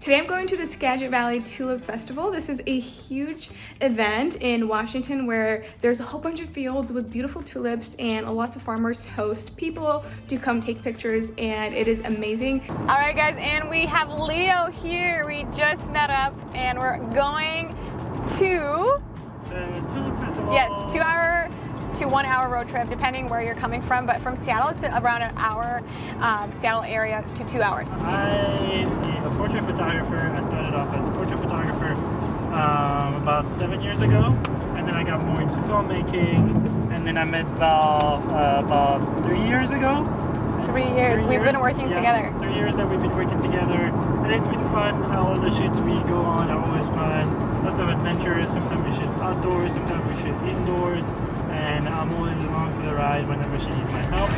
Today I'm going to the Skagit Valley Tulip Festival. This is a huge event in Washington where there's a whole bunch of fields with beautiful tulips and lots of farmers host people to come take pictures, and it is amazing. All right guys, and we have Leo here. We just met up and we're going to the Tulip Festival. Yes, 2 hour to 1 hour road trip depending where you're coming from, but from Seattle it's around an hour, Seattle area to 2 hours. I'm a portrait photographer. I started off as a portrait photographer about 7 years ago, and then I got more into filmmaking, and then I met Val about 3 years ago. 3 years. We've been working together. 3 years that we've been working together, and it's been fun. All the shoots we go on are always fun. Lots of adventures. Sometimes we shoot outdoors, sometimes we shoot indoors, and I'm always along for the ride whenever she needs my help.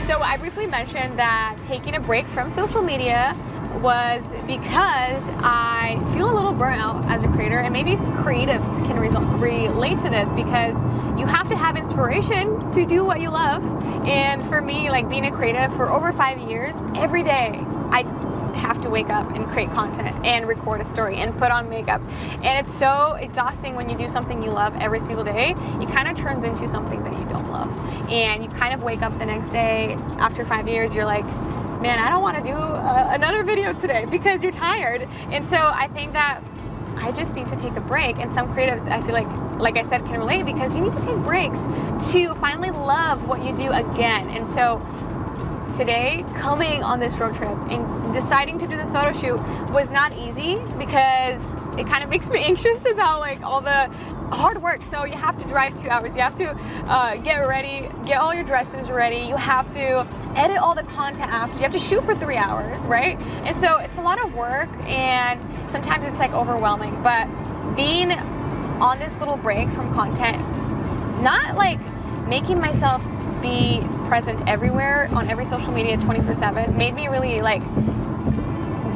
So I briefly mentioned that taking a break from social media was because I feel a little burnt out as a creator, and maybe creatives can relate to this because you have to have inspiration to do what you love. And for me, like being a creative for over 5 years, every day I have to wake up and create content and record a story and put on makeup, and it's so exhausting when you do something you love every single day. It kind of turns into something that you don't love, and you kind of wake up the next day after 5 years, you're like, man, I don't want to do another video today because you're tired. And so I think that I just need to take a break, and some creatives, I feel like I said, can relate because you need to take breaks to finally love what you do again. And so today, coming on this road trip and deciding to do this photo shoot was not easy because it kind of makes me anxious about like all the hard work. So you have to drive 2 hours, you have to get ready, get all your dresses ready, you have to edit all the content after, you have to shoot for 3 hours, right? And so it's a lot of work, and sometimes it's like overwhelming. But being on this little break from content, not like making myself be present everywhere on every social media 24/7, made me really like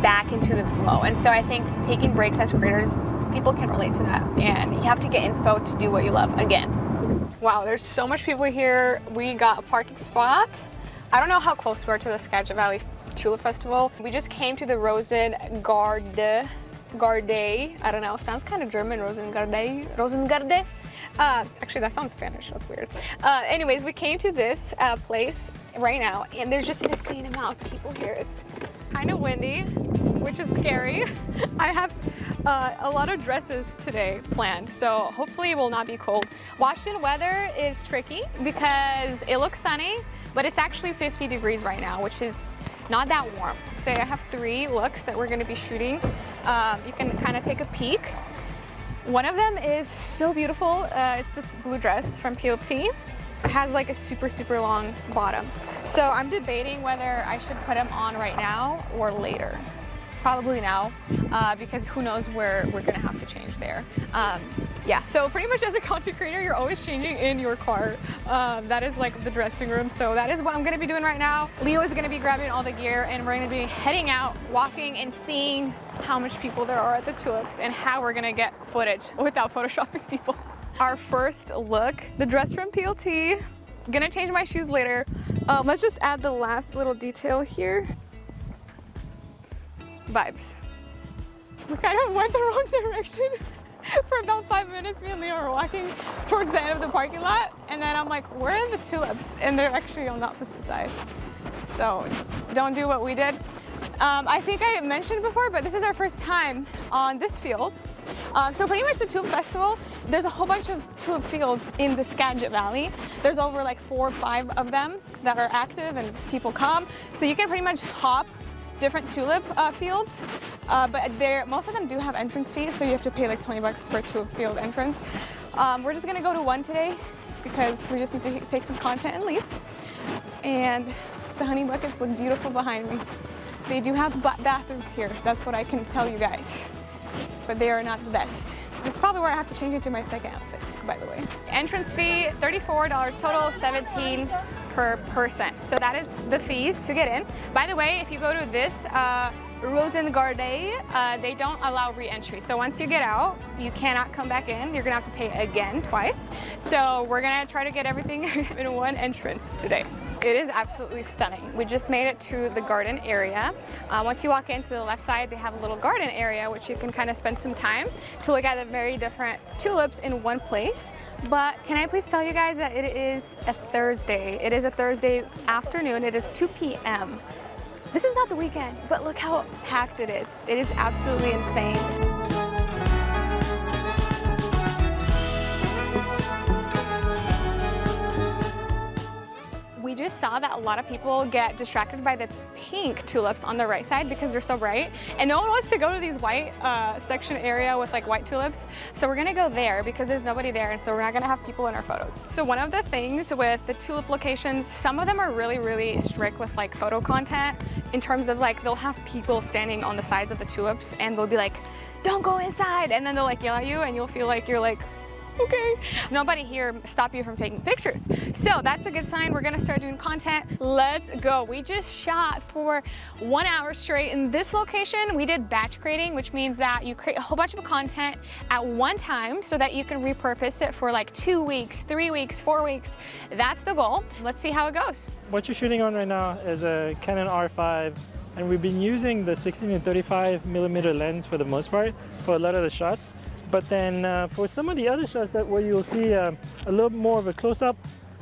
back into the flow. And so I think taking breaks as creators, people can relate to that, and you have to get inspo to do what you love again. Wow, there's so much people here. We got a parking spot. I don't know how close we are to the Skagit Valley Tulip Festival. We just came to the Rozeengaarde. I don't know, sounds kind of German. Roozengaarde. Actually, that sounds Spanish. That's weird. Anyways, we came to this place right now, and there's just an insane amount of people here. It's kind of windy, which is scary. I have a lot of dresses today planned, so hopefully it will not be cold. Washington weather is tricky because it looks sunny, but it's actually 50 degrees right now, which is not that warm. Today I have 3 looks that we're going to be shooting. You can kind of take a peek. One of them is so beautiful. It's this blue dress from PLT. It has like a super long bottom. So I'm debating whether I should put them on right now or later. Probably now, because who knows where we're gonna have to change there. Yeah, so pretty much as a content creator, you're always changing in your car. That is like the dressing room. So that is what I'm gonna be doing right now. Leo is gonna be grabbing all the gear, and we're gonna be heading out, walking and seeing how much people there are at the tulips and how we're gonna get footage without photoshopping people. Our first look, the dress from PLT. Gonna change my shoes later. Let's just add the last little detail here. Vibes. We kind of went the wrong direction. For about 5 minutes, me and Leo were walking towards the end of the parking lot, and then I'm like, where are the tulips? And they're actually on the opposite side. So don't do what we did. I think I mentioned before, but this is our first time on this field. So pretty much the Tulip Festival, there's a whole bunch of tulip fields in the Skagit Valley. There's over like 4 or 5 of them that are active and people come. So you can pretty much hop different tulip fields, but most of them do have entrance fees, so you have to pay like 20 bucks per tulip field entrance. We're just gonna go to one today because we just need to take some content and leave. And the honey buckets look beautiful behind me. They do have bathrooms here, that's what I can tell you guys, but they are not the best. This is probably where I have to change into my second outfit, by the way. Entrance fee, $34 total, $17 per person. So that is the fees to get in. By the way, if you go to this Roozengaarde, they don't allow re-entry. So once you get out, you cannot come back in. You're gonna have to pay again twice. So we're gonna try to get everything in one entrance today. It is absolutely stunning. We just made it to the garden area. Once you walk into the left side, they have a little garden area which you can kind of spend some time to look at the very different tulips in one place. But can I please tell you guys that it is a Thursday. It is a Thursday afternoon. It is 2 p.m. This is not the weekend, but look how packed it is. It is absolutely insane. We just saw that a lot of people get distracted by the pink tulips on the right side because they're so bright, and no one wants to go to these white section area with like white tulips. So we're gonna go there because there's nobody there, and so we're not gonna have people in our photos. So one of the things with the tulip locations, some of them are really strict with like photo content in terms of like they'll have people standing on the sides of the tulips and they'll be like, don't go inside, and then they'll like yell at you and you'll feel like you're like, okay. Nobody here stop you from taking pictures. So that's a good sign. We're gonna start doing content. Let's go. We just shot for 1 hour straight in this location. We did batch creating, which means that you create a whole bunch of content at one time so that you can repurpose it for like 2 weeks, 3 weeks, 4 weeks. That's the goal. Let's see how it goes. What you're shooting on right now is a Canon R5, and we've been using the 16 and 35 millimeter lens for the most part for a lot of the shots. But then for some of the other shots where you'll see a little more of a close-up,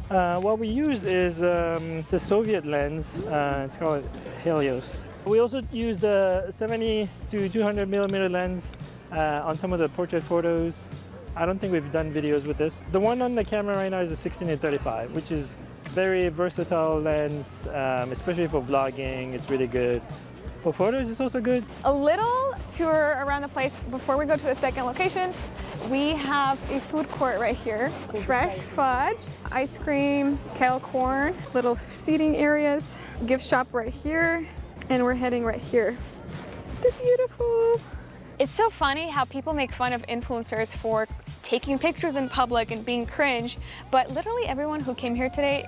what we use is the Soviet lens. It's called Helios. We also use the 70 to 200 millimeter lens on some of the portrait photos. I don't think we've done videos with this. The one on the camera right now is a 16 and 35, which is very versatile lens, especially for vlogging. It's really good. For photos, it's also good. A little tour around the place before we go to the second location. We have a food court right here. Fresh fudge, ice cream, kettle corn, little seating areas, gift shop right here, and we're heading right here. They're beautiful. It's so funny how people make fun of influencers for taking pictures in public and being cringe, but literally everyone who came here today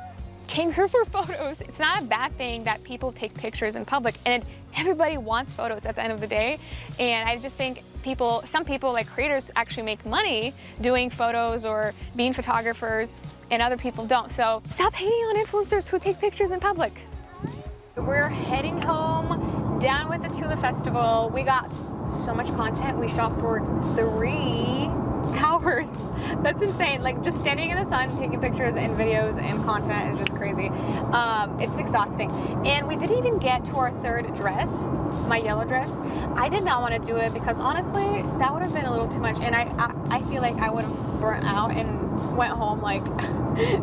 came here for photos. It's not a bad thing that people take pictures in public, and everybody wants photos at the end of the day. And I just think some people like creators actually make money doing photos or being photographers, and other people don't. So stop hating on influencers who take pictures in public. We're heading home, down with the Tulip Festival. We got so much content. We shot for 3 hours. That's insane. Like just standing in the sun, taking pictures and videos and content is just crazy. It's exhausting. And we didn't even get to our 3rd dress, my yellow dress. I did not want to do it because honestly, that would have been a little too much. And I feel like I would have burnt out and went home like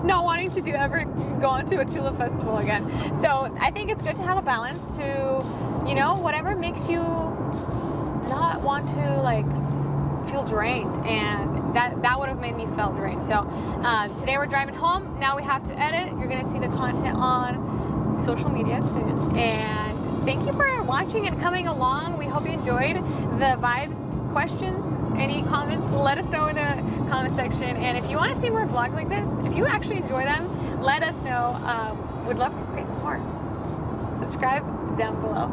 not wanting to ever go onto a tulip festival again. So I think it's good to have a balance to, you know, whatever makes you not want to like feel drained, and that would have made me feel drained. So today we're driving home. Now we have to edit. You're gonna see the content on social media soon. And thank you for watching and coming along. We hope you enjoyed the vibes. Questions, any comments, let us know in the comment section. And if you want to see more vlogs like this, if you actually enjoy them, let us know. We'd love to create some more. Subscribe down below.